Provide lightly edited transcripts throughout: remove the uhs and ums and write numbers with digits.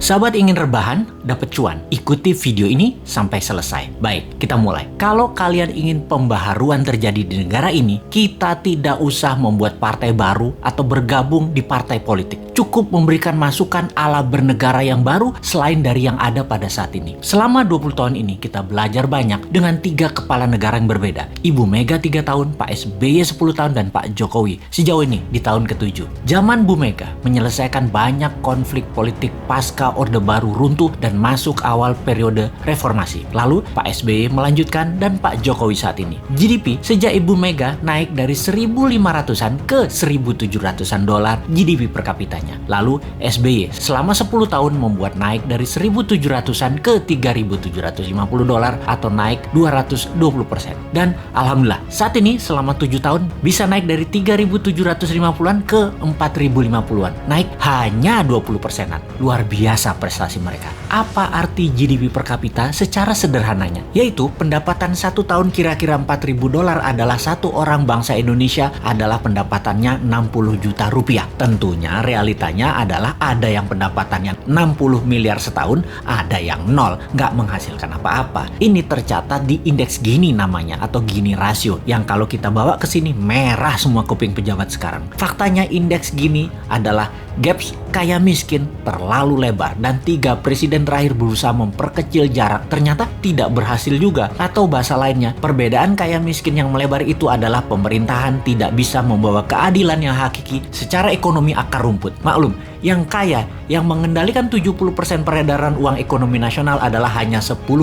Sahabat ingin rebahan, dapat cuan? Ikuti video ini sampai selesai. Baik, kita mulai. Kalau kalian ingin pembaharuan terjadi di negara ini, kita tidak usah membuat partai baru atau bergabung di partai politik. Cukup memberikan masukan ala bernegara yang baru selain dari yang ada pada saat ini. Selama 20 tahun ini kita belajar banyak dengan 3 kepala negara yang berbeda. Ibu Mega 3 tahun, Pak SBY 10 tahun, dan Pak Jokowi sejauh ini di tahun ke-7. Zaman Bu Mega menyelesaikan banyak konflik politik pasca Orde Baru runtuh dan masuk awal periode reformasi. Lalu Pak SBY melanjutkan dan Pak Jokowi saat ini. GDP sejak Ibu Mega naik dari 1.500-an ke 1.700-an dolar GDP per kapitanya. Lalu SBY selama 10 tahun membuat naik dari 1.700-an ke 3.750 dolar atau naik 220%. Dan alhamdulillah saat ini selama 7 tahun bisa naik dari 3.750-an ke 4.050-an. Naik hanya 20%-an. Luar biasa prestasi mereka. Apa arti GDP per kapita secara sederhananya? Yaitu pendapatan 1 tahun kira-kira 4.000 dolar adalah satu orang bangsa Indonesia adalah pendapatannya 60 juta rupiah. Tentunya realitanya adalah ada yang pendapatannya 60 miliar setahun, ada yang nol, nggak menghasilkan apa-apa. Ini tercatat di indeks Gini namanya atau Gini rasio yang kalau kita bawa ke sini merah semua kuping pejabat sekarang. Faktanya indeks Gini adalah gaps kaya miskin terlalu lebar dan 3 presiden terakhir berusaha memperkecil jarak ternyata tidak berhasil juga. Atau bahasa lainnya, perbedaan kaya miskin yang melebar itu adalah pemerintahan tidak bisa membawa keadilan yang hakiki secara ekonomi akar rumput. Maklum, yang kaya yang mengendalikan 70% peredaran uang ekonomi nasional adalah hanya 10%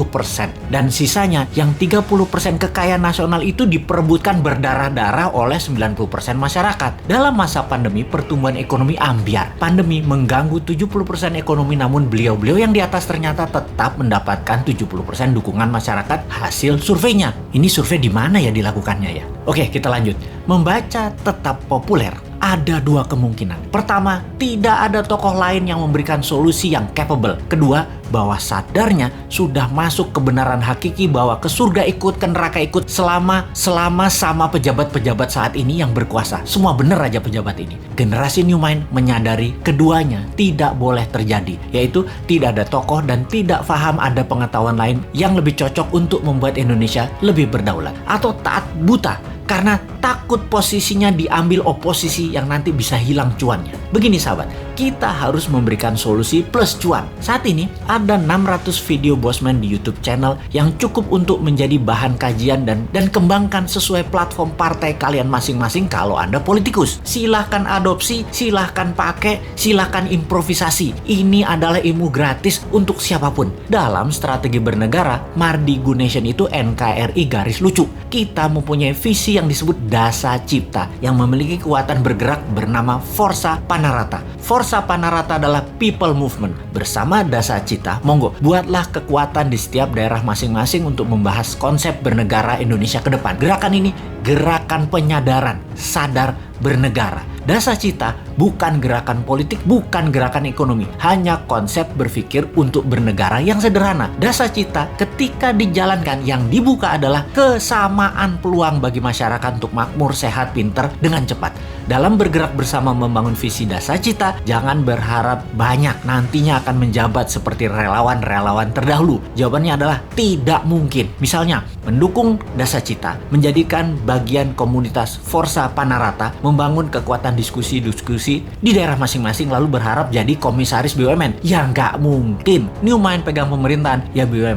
dan sisanya yang 30% kekayaan nasional itu diperebutkan berdarah-darah oleh 90% masyarakat. Dalam masa pandemi, pertumbuhan ekonomi ambyar. Pandemi mengganggu 70% ekonomi, namun beliau-beliau yang di atas ternyata tetap mendapatkan 70% dukungan masyarakat hasil surveinya. Ini survei di mana ya dilakukannya ya? Oke, kita lanjut. Membaca tetap populer. Ada 2 kemungkinan. Pertama, tidak ada tokoh lain yang memberikan solusi yang capable. Kedua, bahwa sadarnya sudah masuk kebenaran hakiki bahwa ke surga ikut, ke neraka ikut selama sama pejabat-pejabat saat ini yang berkuasa. Semua benar aja pejabat ini. Generasi New Mind menyadari keduanya tidak boleh terjadi, yaitu tidak ada tokoh dan tidak paham ada pengetahuan lain yang lebih cocok untuk membuat Indonesia lebih berdaulat. Atau taat buta karena takut posisinya diambil oposisi yang nanti bisa hilang cuannya. Begini sahabat, kita harus memberikan solusi plus cuan. Saat ini ada 600 video Bosman di YouTube channel yang cukup untuk menjadi bahan kajian dan kembangkan sesuai platform partai kalian masing-masing kalau Anda politikus. Silahkan adopsi, silahkan pakai, silahkan improvisasi. Ini adalah ilmu gratis untuk siapapun. Dalam strategi bernegara, Mardi Gunation itu NKRI garis lucu. Kita mempunyai visi yang disebut Dasa Cipta yang memiliki kekuatan bergerak bernama Forza Panarata. Forza Panarata adalah people movement. Bersama Dasa Cipta, monggo buatlah kekuatan di setiap daerah masing-masing untuk membahas konsep bernegara Indonesia ke depan. Gerakan ini gerakan penyadaran, sadar bernegara. Dasa Cipta bukan gerakan politik, bukan gerakan ekonomi, hanya konsep berpikir untuk bernegara yang sederhana. Dasa Cipta ketika dijalankan yang dibuka adalah kesamaan peluang bagi masyarakat untuk makmur, sehat, pinter dengan cepat. Dalam bergerak bersama membangun visi Dasa Cipta, jangan berharap banyak nantinya akan menjabat seperti relawan-relawan terdahulu. Jawabannya adalah tidak mungkin. Misalnya, mendukung Dasa Cipta, menjadikan bagian komunitas Forza Panarata, membangun kekuatan diskusi-diskusi di daerah masing-masing lalu berharap jadi komisaris BUMN. Ya nggak mungkin. New Mind pegang pemerintahan, ya BUMN